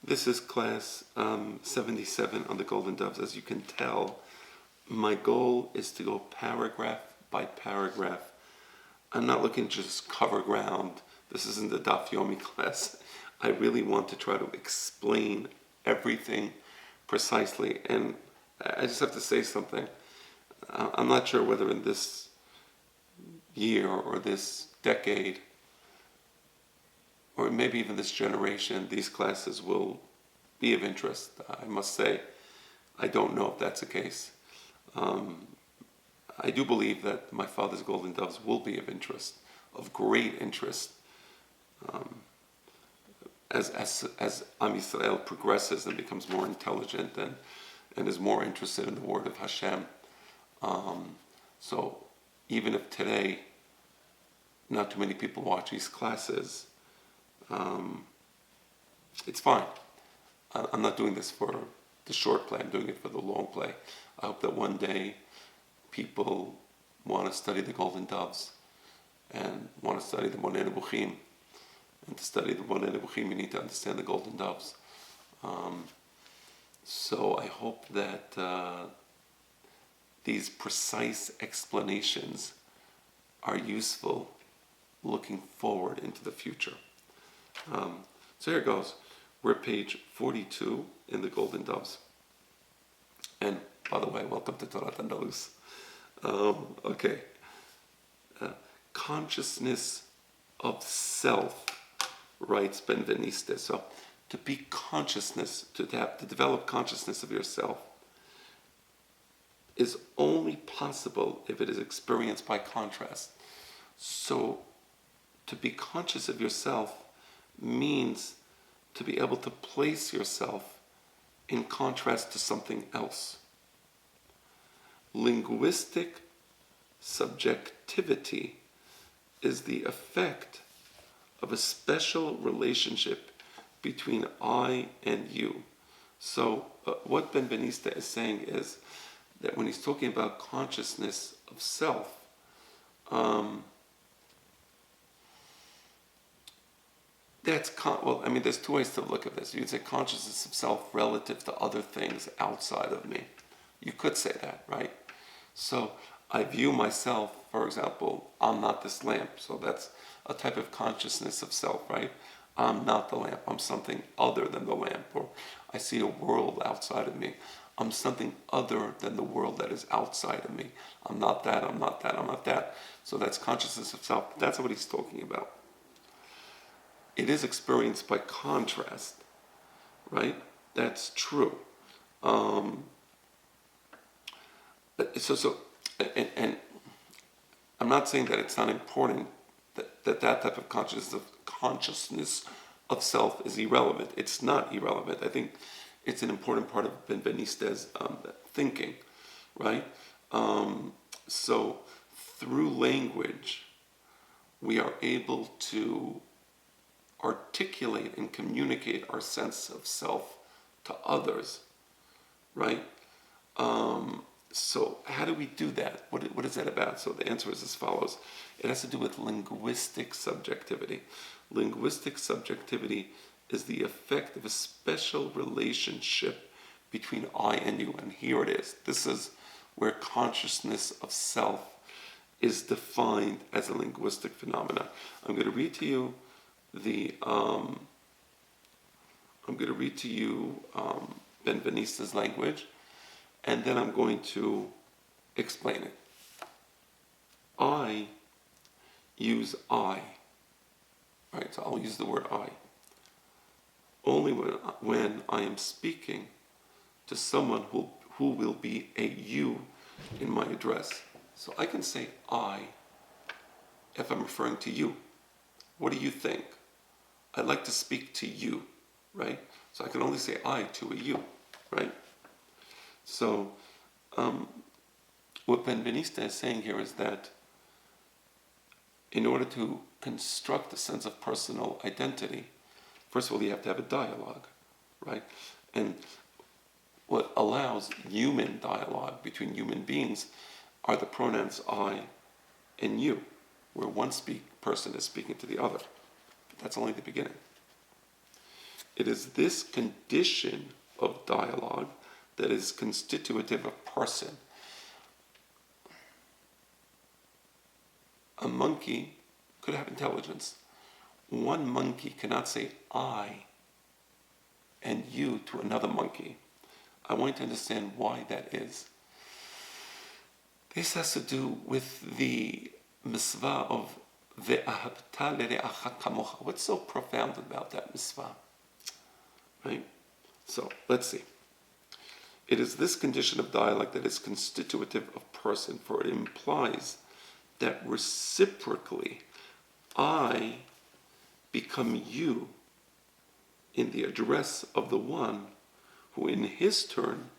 This is class 77 on the Golden Doves. As you can tell, my goal is to go paragraph by paragraph. I'm not looking to just cover ground. This isn't the Daf Yomi class. I really want to try to explain everything precisely. And I just have to say something. I'm not sure whether in this year or this decade or maybe even this generation, these classes will be of interest. I must say, I don't know if that's the case. I do believe that my father's Golden Doves will be of interest, of great interest, as Am Yisrael progresses and becomes more intelligent and is more interested in the word of Hashem. So even if today not too many people watch these classes, it's fine. I'm not doing this for the short play, I'm doing it for the long play. I hope that one day people want to study the Golden Doves and want to study the Monei Nebuchim. And to study the Monei Nebuchim, you need to understand the Golden Doves. So I hope that these precise explanations are useful looking forward into the future. So here it goes. We're at page 42 in the Golden Doves. And by the way, welcome to Torah Andalus. Okay. Consciousness of self, writes Benveniste. So to be consciousness, to develop consciousness of yourself is only possible if it is experienced by contrast. So to be conscious of yourself means to be able to place yourself in contrast to something else. Linguistic subjectivity is the effect of a special relationship between I and you. So what Benveniste is saying is that when he's talking about consciousness of self, there's two ways to look at this. You could say consciousness of self relative to other things outside of me. You could say that, right? So I view myself, for example, I'm not this lamp. So that's a type of consciousness of self, right? I'm not the lamp. I'm something other than the lamp. Or I see a world outside of me. I'm something other than the world that is outside of me. I'm not that, I'm not that, I'm not that. So that's consciousness of self. That's what he's talking about. It is experienced by contrast, right? That's true. And I'm not saying that it's not important that type of consciousness of self is irrelevant. It's not irrelevant. I think it's an important part of Benveniste's thinking, right? So through language, we are able to articulate and communicate our sense of self to others, right? So how do we do that? What is that about? So the answer is as follows. It has to do with linguistic subjectivity. Linguistic subjectivity is the effect of a special relationship between I and you. And here it is. This is where consciousness of self is defined as a linguistic phenomenon. I'm going to read to you Benveniste's language, and then I'm going to explain it. I use I, right? So I'll use the word I only when I am speaking to someone who will be a you in my address. So I can say I if I'm referring to you. What do you think? I'd like to speak to you, right? So I can only say I to a you, right? So what Benveniste is saying here is that in order to construct a sense of personal identity, first of all, you have to have a dialogue, right? And what allows human dialogue between human beings are the pronouns I and you, where one person is speaking to the other. That's only the beginning. It is this condition of dialogue that is constitutive of person. A monkey could have intelligence. One monkey cannot say I and you to another monkey. I want you to understand why that is. This has to do with the mitzvah of ve'ahavta l're'acha kamocha. What's so profound about that mitzvah? Right? So, let's see. It is this condition of dialogue that is constitutive of person, for it implies that reciprocally I become you in the address of the one who in his turn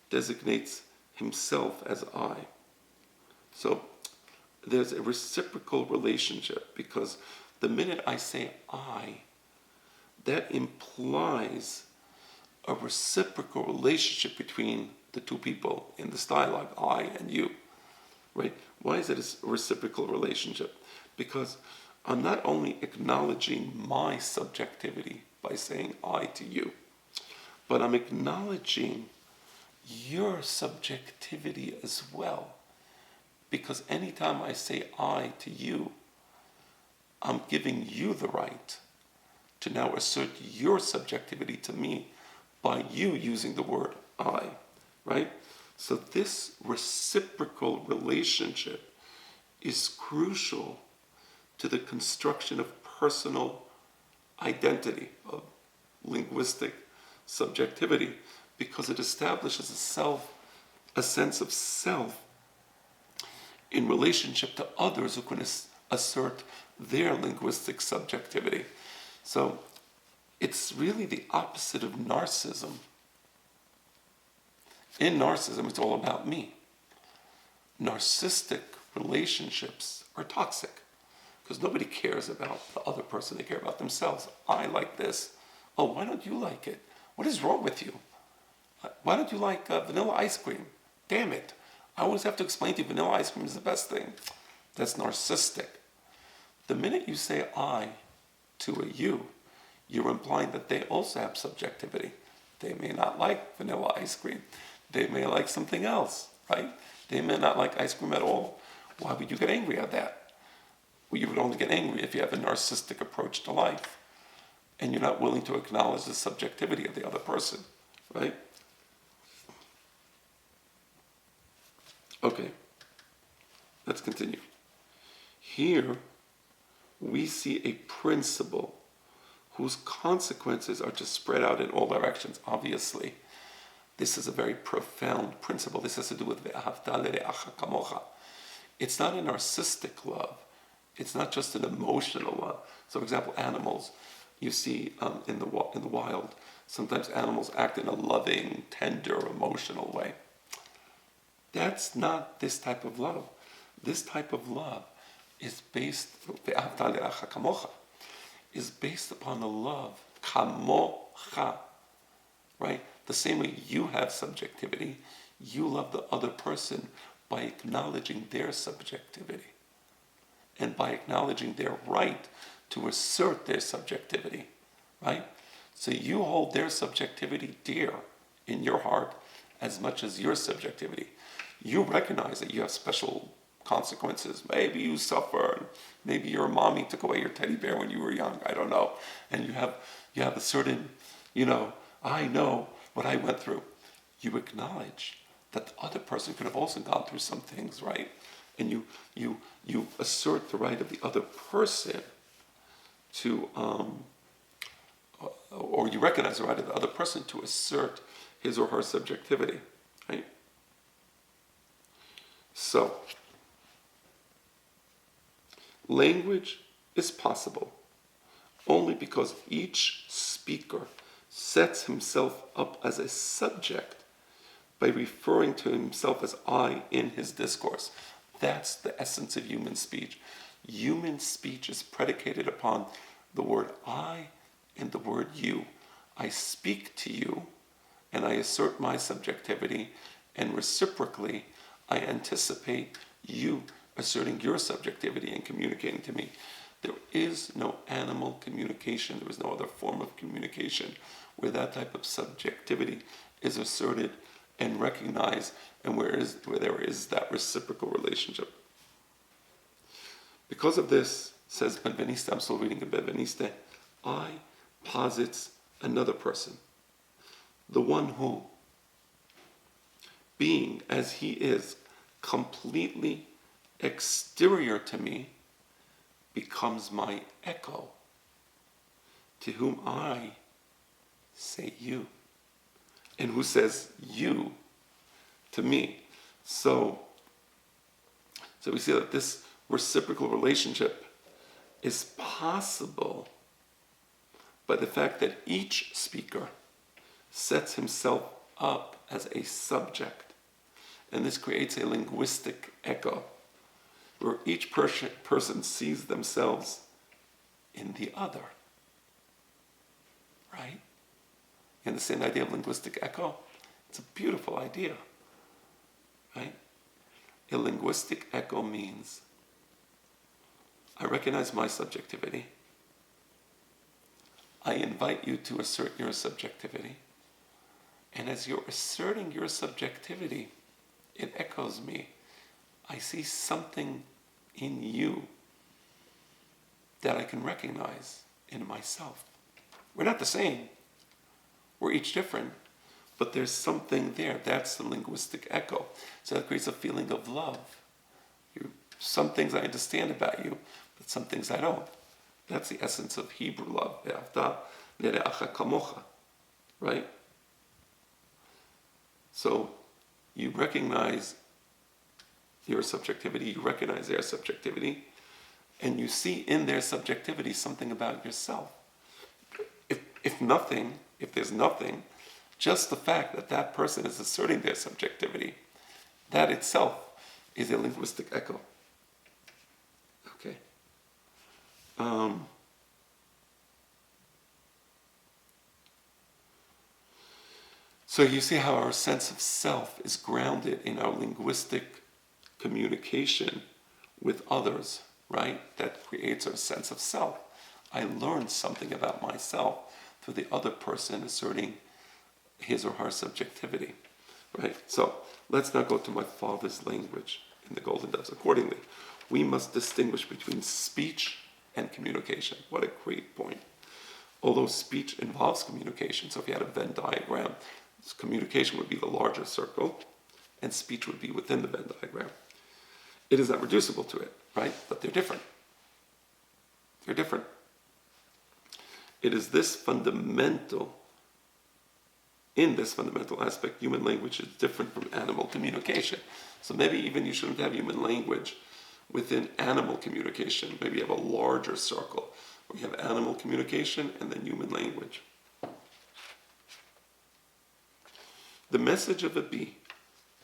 designates himself as I. So there's a reciprocal relationship, because the minute I say I, that implies a reciprocal relationship between the two people in this dialogue, I and you, right? Why is it a reciprocal relationship? Because I'm not only acknowledging my subjectivity by saying I to you, but I'm acknowledging your subjectivity as well. Because anytime I say I to you, I'm giving you the right to now assert your subjectivity to me by you using the word I, right? So this reciprocal relationship is crucial to the construction of personal identity, of linguistic subjectivity, because it establishes a sense of self in relationship to others who can assert their linguistic subjectivity. So it's really the opposite of narcissism. In narcissism, it's all about me. Narcissistic relationships are toxic because nobody cares about the other person. They care about themselves. I like this. Oh, why don't you like it? What is wrong with you? Why don't you like vanilla ice cream? Damn it. I always have to explain to you vanilla ice cream is the best thing. That's narcissistic. The minute you say I to a you, you're implying that they also have subjectivity. They may not like vanilla ice cream. They may like something else, right? They may not like ice cream at all. Why would you get angry at that? Well, you would only get angry if you have a narcissistic approach to life and you're not willing to acknowledge the subjectivity of the other person, right? Okay, let's continue. Here, we see a principle whose consequences are to spread out in all directions. Obviously, this is a very profound principle. This has to do with ve'ahavta l're'acha kamocha. It's not a narcissistic love. It's not just an emotional love. So, for example, animals, you see in the wild, sometimes animals act in a loving, tender, emotional way. That's not this type of love. This type of love is based, ve'ahavta l're'acha kamocha, is based upon a love, kamocha, right? The same way you have subjectivity, you love the other person by acknowledging their subjectivity and by acknowledging their right to assert their subjectivity, right? So you hold their subjectivity dear in your heart as much as your subjectivity. You recognize that you have special consequences. Maybe you suffer. Maybe your mommy took away your teddy bear when you were young. I don't know. And you have a certain, I know what I went through. You acknowledge that the other person could have also gone through some things, right? And you assert the right of the other person to, or you recognize the right of the other person to assert his or her subjectivity, right? So, language is possible only because each speaker sets himself up as a subject by referring to himself as I in his discourse. That's the essence of human speech. Human speech is predicated upon the word I and the word you. I speak to you and I assert my subjectivity, and reciprocally I anticipate you asserting your subjectivity and communicating to me. There is no animal communication. There is no other form of communication where that type of subjectivity is asserted and recognized, and where there is that reciprocal relationship. Because of this, says Benveniste, I'm still reading in Benveniste, I posits another person, the one who, being as he is completely exterior to me, becomes my echo, to whom I say you, and who says you to me. So we see that this reciprocal relationship is possible by the fact that each speaker sets himself up as a subject, and this creates a linguistic echo where each person sees themselves in the other. Right? You understand the idea of linguistic echo? It's a beautiful idea. Right? A linguistic echo means I recognize my subjectivity. I invite you to assert your subjectivity. And as you're asserting your subjectivity, it echoes me. I see something in you that I can recognize in myself. We're not the same. We're each different. But there's something there. That's the linguistic echo. So that creates a feeling of love. Some things I understand about you, but some things I don't. That's the essence of Hebrew love. Right? So you recognize your subjectivity, you recognize their subjectivity, and you see in their subjectivity something about yourself. If there's nothing, just the fact that that person is asserting their subjectivity, that itself is a linguistic echo. Okay. So you see how our sense of self is grounded in our linguistic communication with others, right? That creates our sense of self. I learned something about myself through the other person asserting his or her subjectivity, right? So let's now go to my father's language in the Golden Doves. Accordingly, we must distinguish between speech and communication. What a great point. Although speech involves communication, so if you had a Venn diagram, communication would be the larger circle, and speech would be within the Venn diagram. It is not reducible to it, right? But they're different. They're different. It is this fundamental, in this fundamental aspect, human language is different from animal communication. So maybe even you shouldn't have human language within animal communication. Maybe you have a larger circle where you have animal communication and then human language. The message of a bee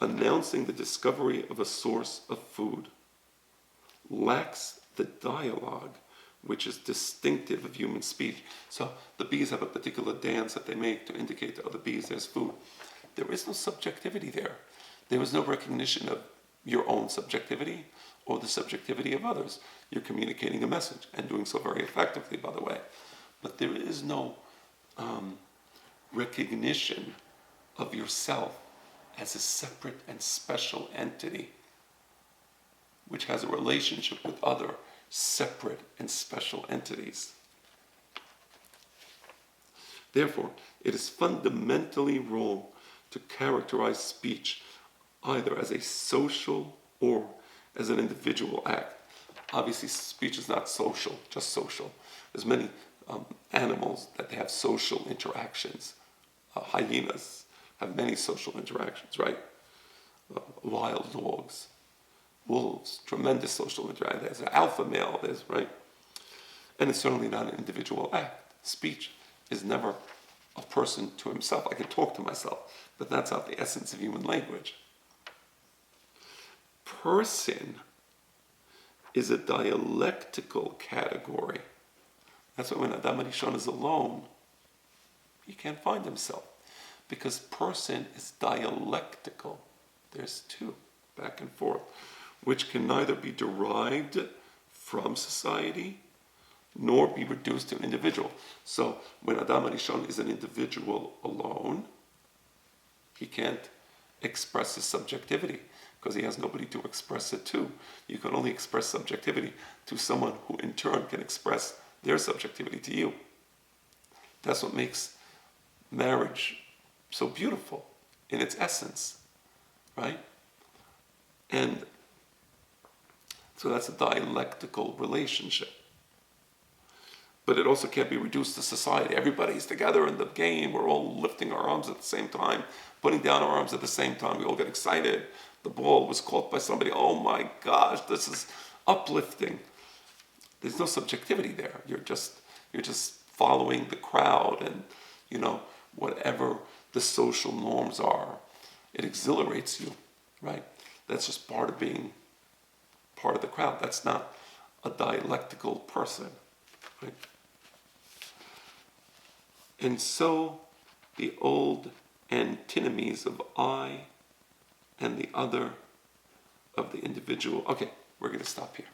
announcing the discovery of a source of food lacks the dialogue which is distinctive of human speech. So the bees have a particular dance that they make to indicate to other bees there's food. There is no subjectivity there. There is no recognition of your own subjectivity or the subjectivity of others. You're communicating a message and doing so very effectively, by the way. But there is no recognition of yourself as a separate and special entity which has a relationship with other separate and special entities. Therefore, it is fundamentally wrong to characterize speech either as a social or as an individual act. Obviously, speech is not social, just social. There's many animals that they have social interactions. Hyenas have many social interactions, right? Wild dogs, wolves, tremendous social interaction. There's an alpha male, right? And it's certainly not an individual act. Speech is never a person to himself. I can talk to myself, but that's not the essence of human language. Person is a dialectical category. That's why when Adam Rishon is alone, he can't find himself. Because person is dialectical. There's two, back and forth, which can neither be derived from society nor be reduced to an individual. So when Adam Arishon is an individual alone, he can't express his subjectivity because he has nobody to express it to. You can only express subjectivity to someone who in turn can express their subjectivity to you. That's what makes marriage so beautiful in its essence, right? And so that's a dialectical relationship. But it also can't be reduced to society. Everybody's together in the game. We're all lifting our arms at the same time, putting down our arms at the same time. We all get excited. The ball was caught by somebody. Oh my gosh, this is uplifting. There's no subjectivity there. You're just following the crowd and, whatever the social norms are. It exhilarates you, right? That's just part of being part of the crowd. That's not a dialectical person, right? And so the old antinomies of I and the other, of the individual. Okay, we're going to stop here.